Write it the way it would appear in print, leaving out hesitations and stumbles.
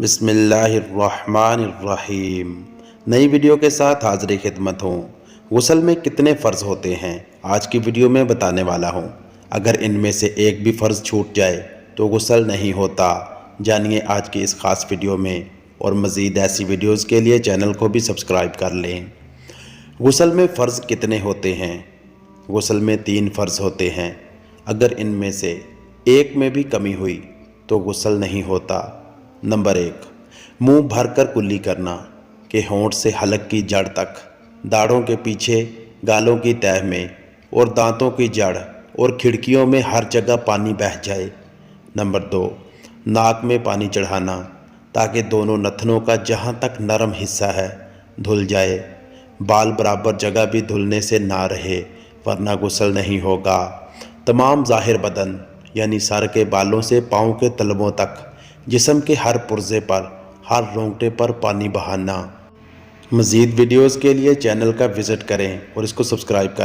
बिस्मिल्लाहिर्रहमानिर्रहीम। नई वीडियो के साथ हाज़िर खिदमत हूँ। गुस्ल में कितने फ़र्ज़ होते हैं आज की वीडियो में बताने वाला हूँ। अगर इनमें से एक भी फ़र्ज़ छूट जाए तो गुस्ल नहीं होता। जानिए आज की इस ख़ास वीडियो में। और मज़ीद ऐसी वीडियोज़ के लिए चैनल को भी सब्सक्राइब कर लें। गुस्ल में फ़र्ज़ कितने होते हैं? गुस्ल में 3 फ़र्ज़ होते हैं। अगर इनमें से एक में भी कमी हुई तो गुस्ल नहीं होता। नंबर 1, मुंह भरकर कुल्ली करना कि होंठ से हलक की जड़ तक, दाढ़ों के पीछे, गालों की तह में और दांतों की जड़ और खिड़कियों में हर जगह पानी बह जाए। नंबर 2, नाक में पानी चढ़ाना ताकि दोनों नथनों का जहां तक नरम हिस्सा है धुल जाए। बाल बराबर जगह भी धुलने से ना रहे वरना गुस्ल नहीं होगा। तमाम ज़ाहिर बदन यानी सर के बालों से पाँव के तलवों तक जिस्म के हर पुर्जे पर, हर रोंगटे पर पानी बहाना। मज़ीद वीडियोज़ के लिए चैनल का विज़िट करें और इसको सब्सक्राइब करें।